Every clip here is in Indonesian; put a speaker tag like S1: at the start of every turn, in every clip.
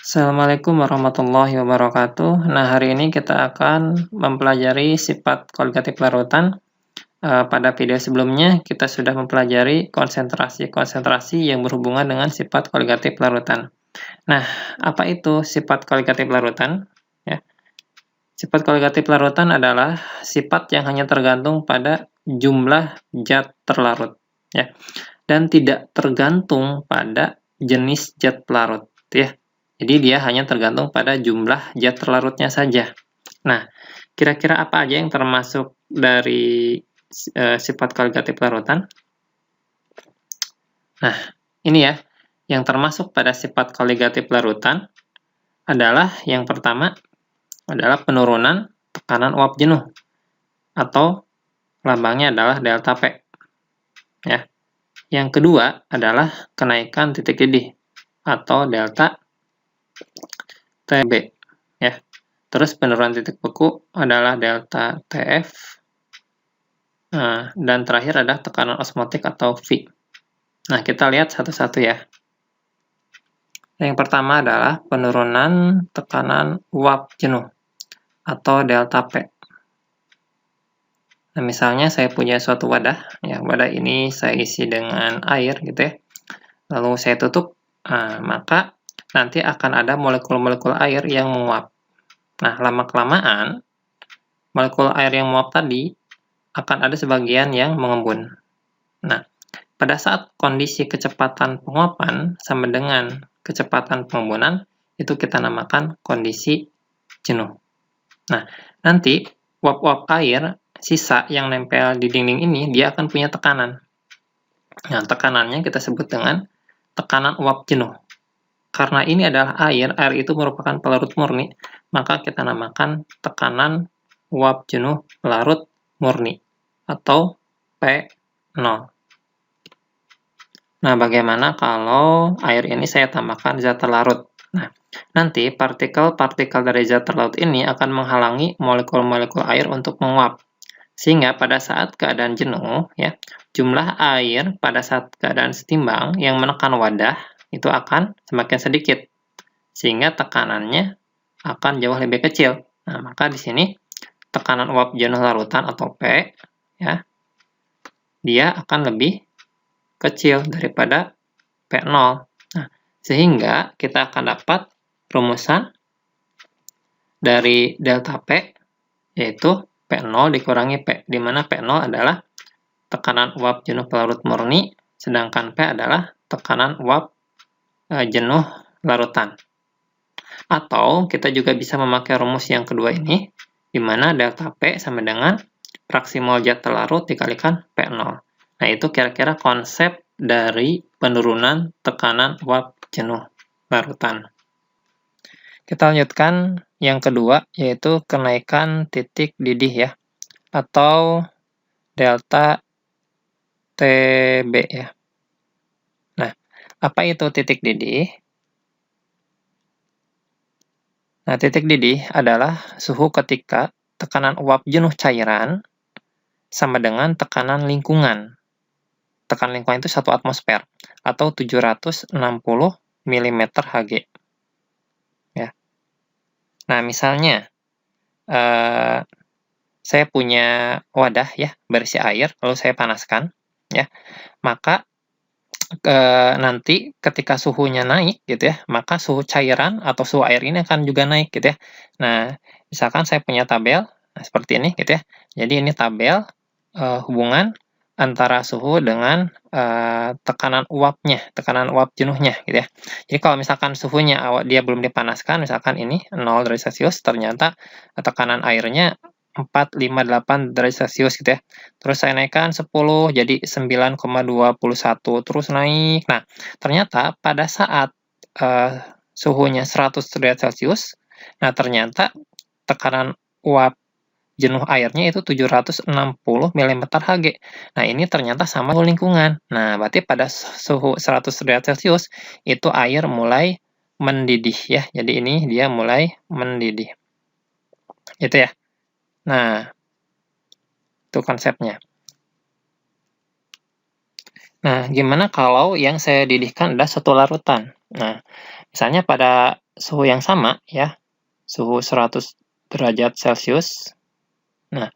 S1: Assalamualaikum warahmatullahi wabarakatuh. Nah, hari ini kita akan mempelajari sifat koligatif larutan. Pada video sebelumnya, kita sudah mempelajari konsentrasi-konsentrasi yang berhubungan dengan sifat koligatif larutan. Nah, apa itu sifat koligatif larutan? Ya. Sifat koligatif larutan adalah sifat yang hanya tergantung pada jumlah zat terlarut, ya, dan tidak tergantung pada jenis zat pelarut, ya. Jadi dia hanya tergantung pada jumlah zat terlarutnya saja. Nah, kira-kira apa aja yang termasuk dari sifat koligatif larutan? Nah, ini ya, yang termasuk pada sifat koligatif larutan adalah yang pertama adalah penurunan tekanan uap jenuh, atau lambangnya adalah delta P. Ya. Yang kedua adalah kenaikan titik didih, atau delta TB. Ya. Terus penurunan titik beku adalah delta TF. Dan terakhir adalah tekanan osmotik atau V. Nah, kita lihat satu-satu ya. Yang pertama adalah penurunan tekanan uap jenuh, atau delta P. Nah, misalnya saya punya suatu wadah, ya, wadah ini saya isi dengan air, gitu ya. Lalu saya tutup, maka nanti akan ada molekul-molekul air yang menguap. Nah, lama-kelamaan, molekul air yang menguap tadi akan ada sebagian yang mengembun. Nah, pada saat kondisi kecepatan penguapan sama dengan kecepatan pengembunan, itu kita namakan kondisi jenuh. Nah, nanti uap-uap air sisa yang nempel di dinding ini, dia akan punya tekanan. Nah, tekanannya kita sebut dengan tekanan uap jenuh. Karena ini adalah air itu merupakan pelarut murni, maka kita namakan tekanan uap jenuh pelarut murni, atau P0. Nah, bagaimana kalau air ini saya tambahkan zat terlarut? Nah, nanti partikel-partikel dari zat terlarut ini akan menghalangi molekul-molekul air untuk menguap. Sehingga pada saat keadaan jenuh, ya, jumlah air pada saat keadaan setimbang yang menekan wadah itu akan semakin sedikit. Sehingga tekanannya akan jauh lebih kecil. Nah, maka di sini tekanan uap jenuh larutan atau P, ya, dia akan lebih kecil daripada P0. Nah, sehingga kita akan dapat rumusan dari delta P, yaitu P0 dikurangi P, di mana P0 adalah tekanan uap jenuh pelarut murni, sedangkan P adalah tekanan uap jenuh larutan. Atau kita juga bisa memakai rumus yang kedua ini, di mana delta P sama dengan fraksi mol zat terlarut dikalikan P0. Nah, itu kira-kira konsep dari penurunan tekanan uap jenuh larutan. Kita lanjutkan yang kedua, yaitu kenaikan titik didih, ya, atau delta TB, ya. Nah, apa itu titik didih? Nah, titik didih adalah suhu ketika tekanan uap jenuh cairan sama dengan tekanan lingkungan. Tekanan lingkungan itu 1 atmosfer, atau 760 mm Hg. Ya. Nah, misalnya, saya punya wadah, ya, berisi air, lalu saya panaskan, ya, maka nanti ketika suhunya naik, gitu ya, maka suhu cairan atau suhu air ini akan juga naik, gitu ya. Nah, misalkan saya punya tabel, seperti ini, gitu ya. Jadi ini tabel hubungan antara suhu dengan tekanan uapnya, tekanan uap jenuhnya, gitu ya. Jadi kalau misalkan suhunya dia belum dipanaskan, misalkan ini 0 derajat Celcius, ternyata tekanan airnya 458 derajat Celcius, gitu ya. Terus saya naikkan 10 jadi 9,21, terus naik. Nah, ternyata pada saat suhunya 100 derajat Celcius, nah ternyata tekanan uap jenuh airnya itu 760 mm Hg. Nah, ini ternyata sama suhu lingkungan. Nah, berarti pada suhu 100 derajat Celcius, itu air mulai mendidih, ya. Jadi ini dia mulai mendidih. Gitu ya. Nah, itu konsepnya. Nah, gimana kalau yang saya didihkan adalah satu larutan? Nah, misalnya pada suhu yang sama ya, suhu 100 derajat Celcius. Nah,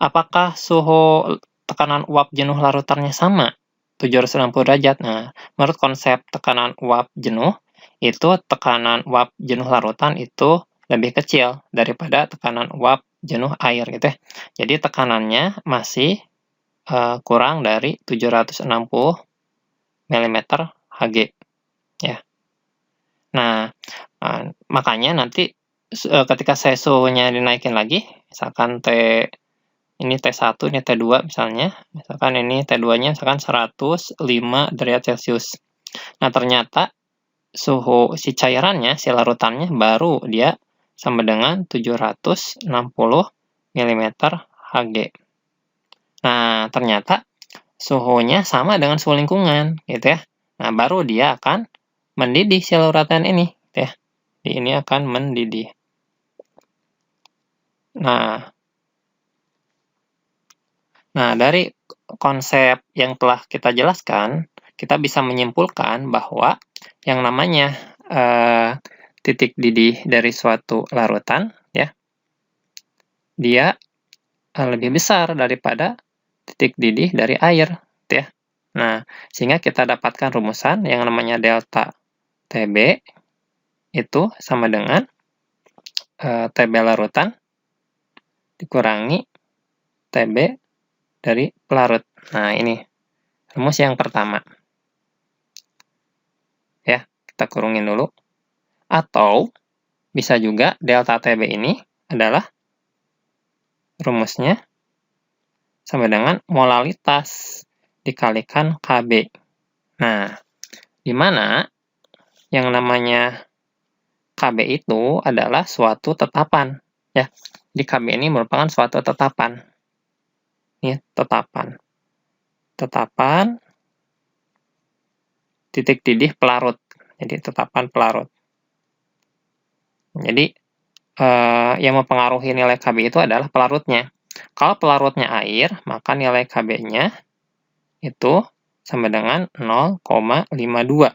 S1: apakah suhu tekanan uap jenuh larutannya sama? 760 derajat. Nah, menurut konsep tekanan uap jenuh, itu tekanan uap jenuh larutan itu lebih kecil daripada tekanan uap jenuh air gitu ya. Jadi tekanannya masih kurang dari 760 mm Hg ya. Nah, makanya nanti ketika saya suhunya dinaikin lagi, misalkan ini T1, ini T2 misalnya. Misalkan ini T2-nya misalkan 105 derajat Celcius. Nah, ternyata suhu si cairannya, si larutannya baru dia sama dengan 760 mm Hg. Nah, ternyata suhunya sama dengan suhu lingkungan, gitu ya. Nah, baru dia akan mendidih si larutan ini, gitu ya. Ini akan mendidih. Nah, dari konsep yang telah kita jelaskan, kita bisa menyimpulkan bahwa yang namanya titik didih dari suatu larutan, ya, dia lebih besar daripada titik didih dari air, ya. Nah, sehingga kita dapatkan rumusan yang namanya delta TB itu sama dengan TB larutan dikurangi TB dari pelarut. Nah, ini rumus yang pertama. Ya, kita kurungin dulu. Atau bisa juga delta TB ini adalah rumusnya sama dengan molalitas dikalikan KB. Nah, di mana yang namanya KB itu adalah suatu tetapan. Ya, di KB ini merupakan suatu tetapan. Ini tetapan. Tetapan titik didih pelarut. Jadi, tetapan pelarut. Jadi, yang mempengaruhi nilai KB itu adalah pelarutnya. Kalau pelarutnya air, maka nilai KB-nya itu sama dengan 0,52.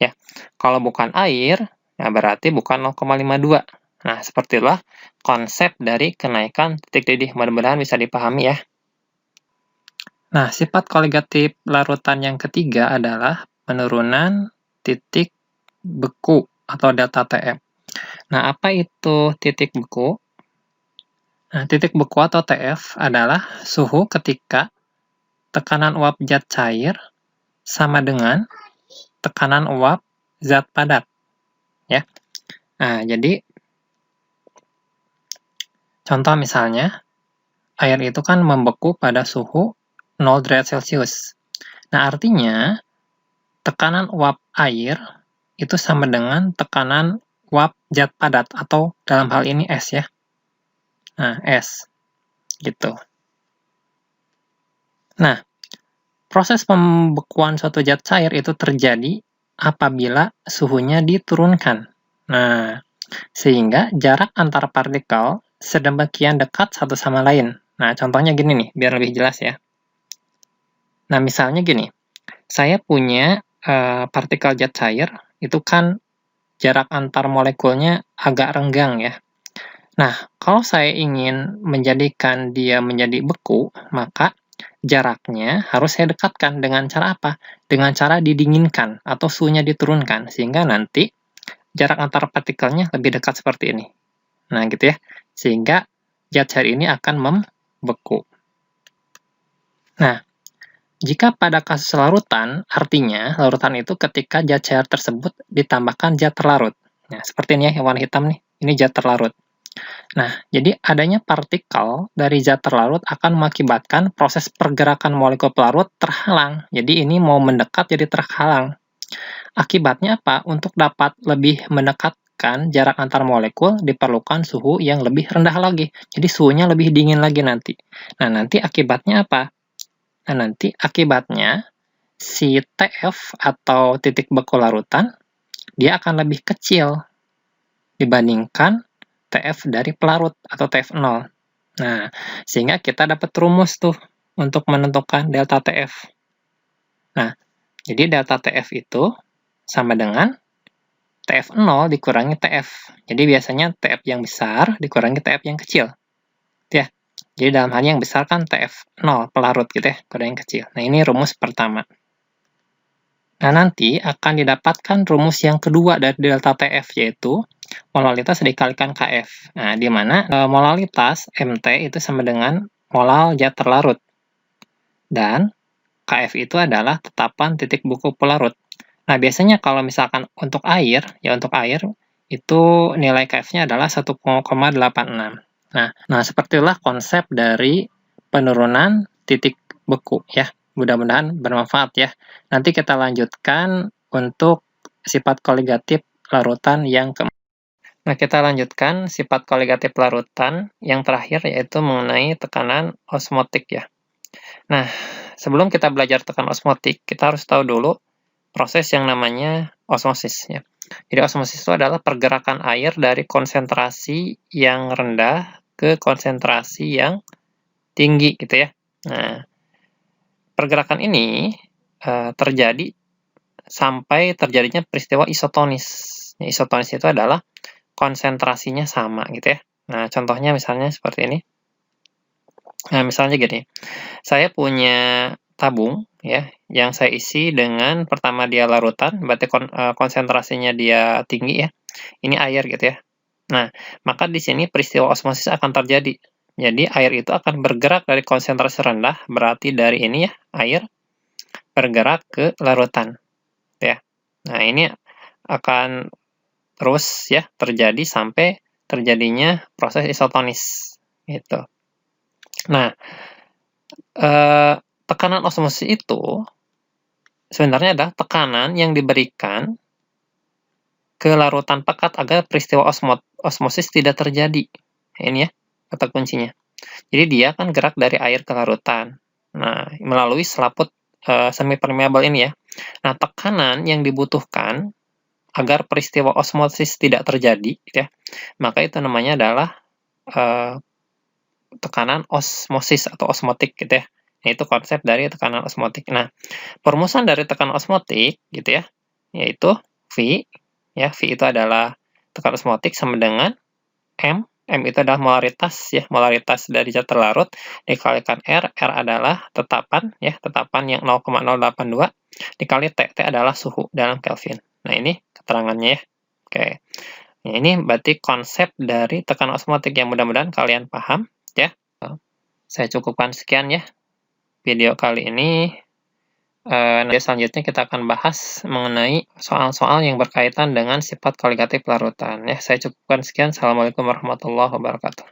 S1: Ya, kalau bukan air, ya berarti bukan 0,52. Nah, seperti itulah konsep dari kenaikan titik didih. Mudah-mudahan bisa dipahami ya. Nah, sifat koligatif larutan yang ketiga adalah penurunan titik beku atau delta TF. Nah, apa itu titik beku? Nah, titik beku atau TF adalah suhu ketika tekanan uap zat cair sama dengan tekanan uap zat padat. Ya. Nah, jadi contoh misalnya, air itu kan membeku pada suhu 0 derajat Celcius. Nah, artinya tekanan uap air itu sama dengan tekanan uap zat padat atau dalam hal ini S ya. Nah, S. Gitu. Nah, proses pembekuan suatu zat cair itu terjadi apabila suhunya diturunkan. Nah, sehingga jarak antar partikel sedemikian dekat satu sama lain. Nah, contohnya gini nih, biar lebih jelas ya. Nah, misalnya gini, saya punya partikel zat cair, itu kan jarak antar molekulnya agak renggang ya. Nah, kalau saya ingin menjadikan dia menjadi beku, maka jaraknya harus saya dekatkan dengan cara apa? Dengan cara didinginkan atau suhunya diturunkan, sehingga nanti jarak antar partikelnya lebih dekat seperti ini. Nah, gitu ya. Sehingga zat cair ini akan membeku. Nah, jika pada kasus larutan, artinya larutan itu ketika zat cair tersebut ditambahkan zat terlarut. Nah, seperti ini ya, yang warna hitam nih. Ini zat terlarut. Nah, jadi adanya partikel dari zat terlarut akan mengakibatkan proses pergerakan molekul pelarut terhalang. Jadi ini mau mendekat jadi terhalang. Akibatnya apa? Untuk dapat lebih mendekatkan jarak antar molekul diperlukan suhu yang lebih rendah lagi. Jadi suhunya lebih dingin lagi nanti. Nah, nanti akibatnya apa? Nah, nanti akibatnya si TF atau titik beku larutan dia akan lebih kecil dibandingkan TF dari pelarut atau TF0. Nah, sehingga kita dapat rumus tuh untuk menentukan delta TF. Nah, jadi delta TF itu sama dengan TF0 dikurangi TF. Jadi biasanya TF yang besar dikurangi TF yang kecil. Ya. Jadi dalam hal yang besar kan TF0 pelarut gitu ya, kurangi yang kecil. Nah, ini rumus pertama. Nah, nanti akan didapatkan rumus yang kedua dari delta TF, yaitu molalitas dikalikan KF. Nah, di mana molalitas MT itu sama dengan molal zat terlarut. Dan KF itu adalah tetapan titik buku pelarut. Nah, biasanya kalau misalkan untuk air itu nilai KF-nya adalah 1,86. Nah, sepertilah konsep dari penurunan titik beku ya. Mudah-mudahan bermanfaat ya. Nanti kita lanjutkan untuk sifat koligatif larutan yang keempat. Nah, kita lanjutkan sifat koligatif larutan yang terakhir, yaitu mengenai tekanan osmotik ya. Nah, sebelum kita belajar tekanan osmotik, kita harus tahu dulu proses yang namanya osmosis ya. Jadi osmosis itu adalah pergerakan air dari konsentrasi yang rendah ke konsentrasi yang tinggi gitu ya. Nah, pergerakan ini terjadi sampai terjadinya peristiwa isotonis. Ya, isotonis itu adalah konsentrasinya sama gitu ya. Nah, contohnya misalnya seperti ini. Nah, misalnya gini, saya punya tabung ya, yang saya isi dengan pertama dia larutan, berarti konsentrasinya dia tinggi ya. Ini air gitu ya. Nah, maka di sini peristiwa osmosis akan terjadi. Jadi air itu akan bergerak dari konsentrasi rendah, berarti dari ini ya, air bergerak ke larutan. Ya. Nah, ini akan terus ya terjadi sampai terjadinya proses isotonis gitu. Nah, tekanan osmosis itu sebenarnya adalah tekanan yang diberikan ke larutan pekat agar peristiwa osmosis tidak terjadi. Ini ya, kata kuncinya. Jadi dia kan gerak dari air ke larutan. Nah, melalui selaput semi permeabel ini ya. Nah, tekanan yang dibutuhkan agar peristiwa osmosis tidak terjadi, ya, maka itu namanya adalah tekanan osmosis atau osmotik, gitu ya. Itu konsep dari tekanan osmotik. Nah, perumusan dari tekanan osmotik, gitu ya, yaitu V, ya, V itu adalah tekanan osmotik sama dengan M. M itu adalah molaritas ya, molaritas dari zat terlarut dikalikan R. R adalah tetapan ya, tetapan yang 0,082 dikali T. T adalah suhu dalam Kelvin. Nah, ini keterangannya ya. Oke. Nah, ini berarti konsep dari tekanan osmotik yang mudah-mudahan kalian paham ya. Saya cukupkan sekian ya video kali ini. Nanti selanjutnya kita akan bahas mengenai soal-soal yang berkaitan dengan sifat koligatif larutan. Ya, saya cukupkan sekian. Assalamualaikum warahmatullahi wabarakatuh.